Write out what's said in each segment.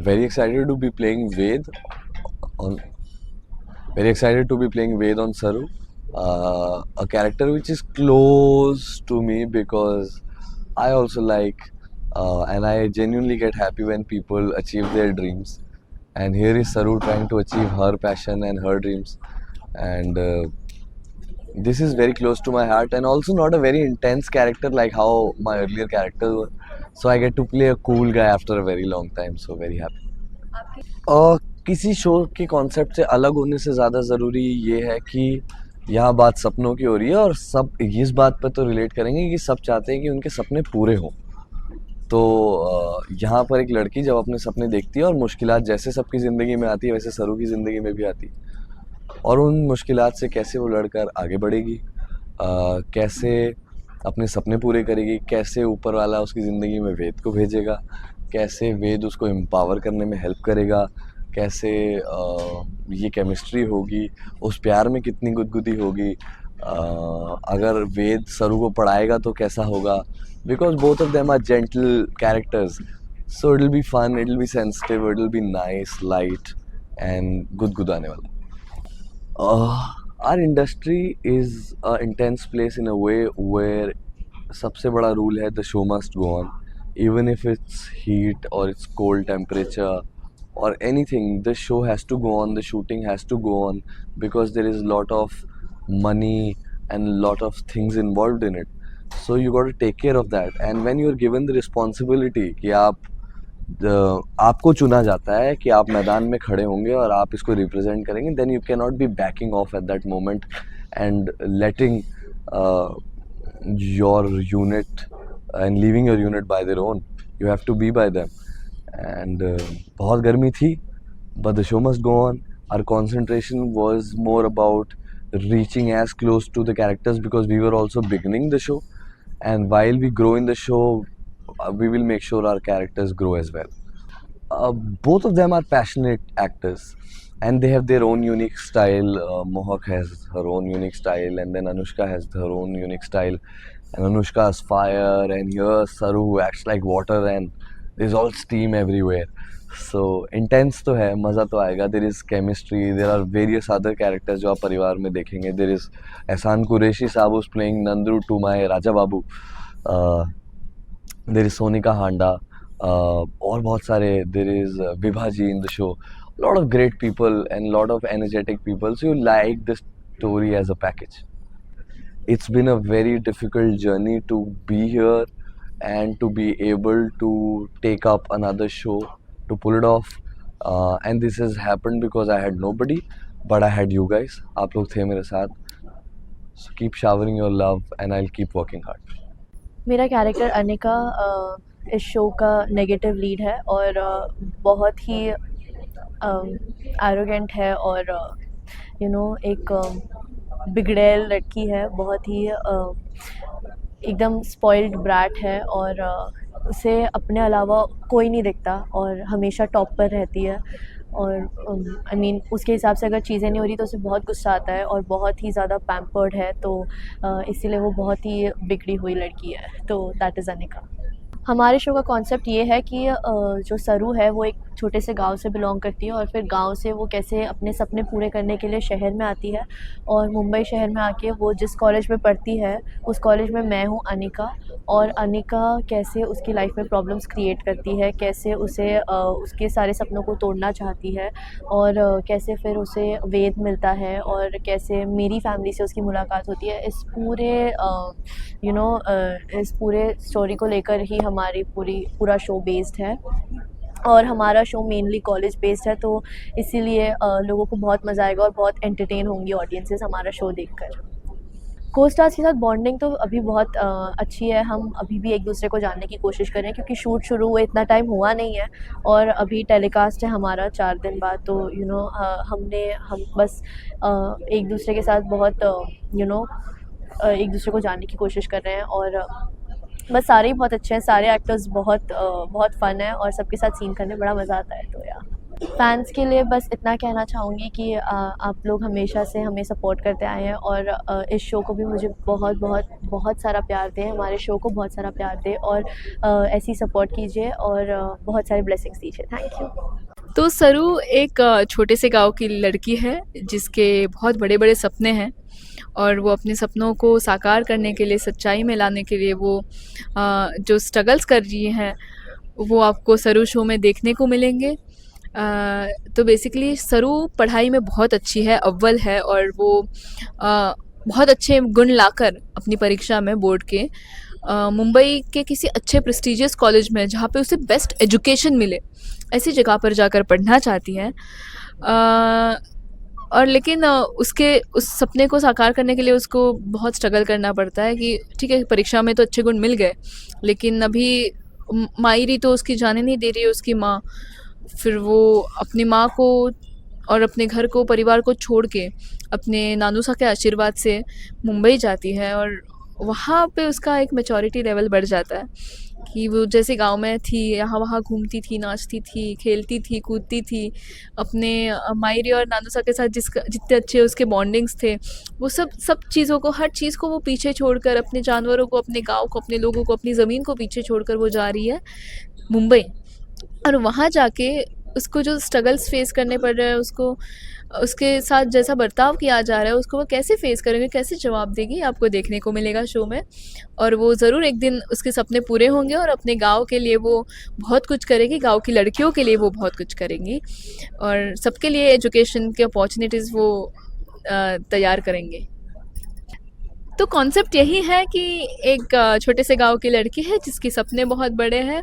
very excited to be playing Ved on very excited to be playing Ved on Saru, a character which is close to me because I also like and I genuinely get happy when people achieve their dreams. And here is Saru trying to achieve her passion and her dreams, and this is very close to my heart, and also not a very intense character like how my earlier characters were. So I get to play a cool guy after a very long time. So very happy. किसी show के concept से अलग होने से ज़्यादा ज़रूरी ये है कि यहाँ बात सपनों की हो रही है और सब इस बात पर तो रिलेट करेंगे कि सब चाहते हैं कि उनके सपने पूरे हों। तो यहाँ पर एक लड़की जब अपने सपने देखती है और मुश्किलात जैसे सबकी ज़िंदगी में आती है वैसे सरू की ज़िंदगी में भी आती है, और उन मुश्किलात से कैसे वो लड़कर आगे बढ़ेगी, कैसे अपने सपने पूरे करेगी, कैसे ऊपर वाला उसकी ज़िंदगी में वेद को भेजेगा, कैसे वेद उसको एम्पावर करने में हेल्प करेगा, कैसे ये केमिस्ट्री होगी, उस प्यार में कितनी गुदगुदी होगी, अगर वेद सरू को पढ़ाएगा तो कैसा होगा, because both of them are gentle characters. So it will be fun, it will be sensitive, it will be nice, light and गुदगुदाने वाला. Our industry is a intense place in a way where सबसे बड़ा rule है the show must go on, even if it's heat or it's cold temperature or anything. The show has to go on, the shooting has to go on, because there is a lot of money and a lot of things involved in it. So you got to take care of that. And when you're given the responsibility कि आपको चुना जाता है कि आप मैदान में खड़े होंगे और आप इसको रिप्रेजेंट करेंगे, then you can not be backing off at that moment and letting your unit and leaving your unit by their own. You have to be by them. And बहुत गर्मी थी, but the show must go on. Our concentration was more about reaching as close to the characters because we were also beginning the show, and while we grow in the show, we will make sure our characters grow as well. Both of them are passionate actors and they have their own unique style. Mohak has her own unique style, and then Anushka has her own unique style, and Anushka is fire, and here Saru acts like water, and there's all steam everywhere. So intense तो है, मज़ा तो आएगा. There is chemistry, there are various other characters जो आप परिवार में देखेंगे. There is एहसान कुरैशी साहब who's playing Nandru to my Raja Babu. There is Sonika Handa, और बहुत सारे. There is Vibhaji in the show. A lot of great people and a lot of energetic people. So you like the story as a package. It's been a very difficult journey to be here and to be able to take up another show, to pull it off, and this has happened because I had nobody, but I had you guys. आप लोग थे मेरे साथ. So keep showering your love and I'll keep working hard. मेरा character Anika इस show का negative lead है और बहुत ही एरोगेंट है और एक बिगड़ैल लड़की है, बहुत ही एकदम स्पॉइल्ड ब्रैट है और उसे अपने अलावा कोई नहीं दिखता और हमेशा टॉप पर रहती है. और आई मीन उसके हिसाब से अगर चीज़ें नहीं हो रही तो उसे बहुत गुस्सा आता है और बहुत ही ज़्यादा पैम्पर्ड है, तो इसीलिए वो बहुत ही बिगड़ी हुई लड़की है. तो दैट इज़ अनिका. हमारे शो का कॉन्सेप्ट ये है कि जो सरू है वो एक छोटे से गांव से बिलोंग करती है और फिर गांव से वो कैसे अपने सपने पूरे करने के लिए शहर में आती है, और मुंबई शहर में आके वो जिस कॉलेज में पढ़ती है उस कॉलेज में मैं हूँ अनिका, और अनिका कैसे उसकी लाइफ में प्रॉब्लम्स क्रिएट करती है, कैसे उसे उसके सारे सपनों को तोड़ना चाहती है, और कैसे फिर उसे वेद मिलता है और कैसे मेरी फैमिली से उसकी मुलाकात होती है. इस पूरे स्टोरी को लेकर ही हमारी पूरा शो बेस्ड है, और हमारा शो मेनली कॉलेज बेस्ड है, तो इसीलिए लोगों को बहुत मज़ा आएगा और बहुत एंटरटेन होंगी ऑडियंसेस हमारा शो देखकर. को स्टार्स के साथ बॉन्डिंग तो अभी बहुत अच्छी है. हम अभी भी एक दूसरे को जानने की कोशिश कर रहे हैं क्योंकि शूट शुरू हुए इतना टाइम हुआ नहीं है और अभी टेलीकास्ट है हमारा 4 दिन बाद. तो हम बस एक दूसरे के साथ बहुत एक दूसरे को जानने की कोशिश कर रहे हैं, और बस सारे ही बहुत अच्छे हैं. सारे एक्टर्स बहुत फ़न है और सबके साथ सीन करने बड़ा मज़ा आता है. तो यार फैंस के लिए बस इतना कहना चाहूँगी कि आप लोग हमेशा से हमें सपोर्ट करते आए हैं और इस शो को भी मुझे बहुत बहुत बहुत सारा प्यार दें, हमारे शो को बहुत सारा प्यार दें और ऐसे ही सपोर्ट कीजिए और बहुत सारी ब्लेसिंग्स दीजिए। Thank you. तो सरू एक छोटे से गांव की लड़की है जिसके बहुत बड़े बड़े सपने हैं और वो अपने सपनों को साकार करने के लिए, सच्चाई में लाने के लिए वो जो स्ट्रगल्स कर रही हैं वो आपको सरू शो में देखने को मिलेंगे। तो बेसिकली सरू पढ़ाई में बहुत अच्छी है, अव्वल है और वो बहुत अच्छे गुण लाकर अपनी परीक्षा में बोर्ड के मुंबई के किसी अच्छे प्रेस्टिजियस कॉलेज में, जहाँ पे उसे बेस्ट एजुकेशन मिले, ऐसी जगह पर जाकर पढ़ना चाहती है। और लेकिन उसके उस सपने को साकार करने के लिए उसको बहुत स्ट्रगल करना पड़ता है कि ठीक है परीक्षा में तो अच्छे गुण मिल गए, लेकिन अभी मायरी तो उसकी जाने नहीं दे रही है, उसकी माँ। फिर वो अपनी माँ को और अपने घर को, परिवार को छोड़ के अपने नानूसा के आशीर्वाद से मुंबई जाती है और वहाँ पे उसका एक मैच्योरिटी लेवल बढ़ जाता है कि वो जैसे गांव में थी यहाँ वहाँ घूमती थी, नाचती थी, खेलती थी, कूदती थी, अपने मायरी और नानूसा के साथ जितने अच्छे उसके बॉन्डिंग्स थे वो सब चीज़ों को, हर चीज़ को वो पीछे छोड़कर, अपने जानवरों को, अपने गाँव को, अपने लोगों को, अपनी ज़मीन को पीछे छोड़कर वो जा रही है मुंबई। और वहाँ जाके उसको जो स्ट्रगल्स फेस करने पड़ रहे हैं, उसको उसके साथ जैसा बर्ताव किया जा रहा है, उसको वो कैसे फेस करेंगे, कैसे जवाब देगी, आपको देखने को मिलेगा शो में। और वो ज़रूर एक दिन उसके सपने पूरे होंगे और अपने गांव के लिए वो बहुत कुछ करेगी, गांव की लड़कियों के लिए वो बहुत कुछ करेंगी और सबके लिए एजुकेशन के अपॉर्चुनिटीज़ वो तैयार करेंगे। तो कॉन्सेप्ट यही है कि एक छोटे से गांव की लड़की है जिसके सपने बहुत बड़े हैं,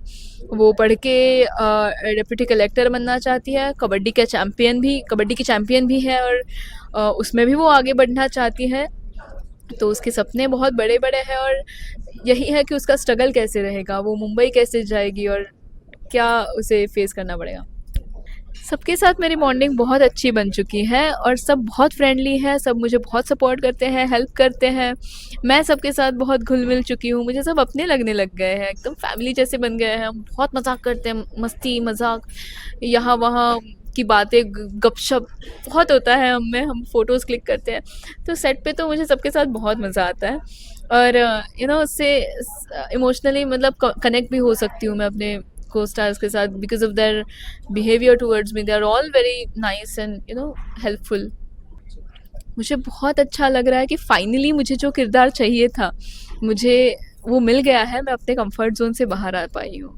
वो पढ़ के डिप्टी कलेक्टर बनना चाहती है, कबड्डी की चैम्पियन भी है और उसमें भी वो आगे बढ़ना चाहती है। तो उसके सपने बहुत बड़े बड़े हैं और यही है कि उसका स्ट्रगल कैसे रहेगा, वो मुंबई कैसे जाएगी और क्या उसे फेस करना पड़ेगा। सबके साथ मेरी बॉन्डिंग बहुत अच्छी बन चुकी है और सब बहुत फ्रेंडली है, सब मुझे बहुत सपोर्ट करते हैं, हेल्प करते हैं। मैं सबके साथ बहुत घुल मिल चुकी हूँ, मुझे सब अपने लगने लग गए हैं, एकदम फैमिली जैसे बन गए हैं। हम बहुत मजाक करते हैं, मस्ती मजाक, यहाँ वहाँ की बातें, गपशप बहुत होता है हम फ़ोटोज़ क्लिक करते हैं। तो सेट पे तो मुझे सबके साथ बहुत मज़ा आता है और उससे इमोशनली मतलब कनेक्ट भी हो सकती हूँ मैं अपने को स्टार्स के साथ because of their behaviour towards me. They are all very nice and helpful. मुझे बहुत अच्छा लग रहा है कि फाइनली मुझे जो किरदार चाहिए था मुझे वो मिल गया है, मैं अपने कंफर्ट जोन से बाहर आ पाई हूँ।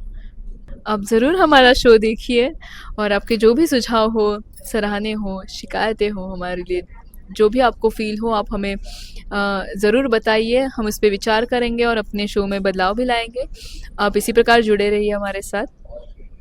आप ज़रूर हमारा शो देखिए और आपके जो भी सुझाव हो, सराहने हो, शिकायतें हो, हमारे लिए जो भी आपको फ़ील हो आप हमें ज़रूर बताइए। हम उस पर विचार करेंगे और अपने शो में बदलाव भी लाएंगे। आप इसी प्रकार जुड़े रहिए हमारे साथ।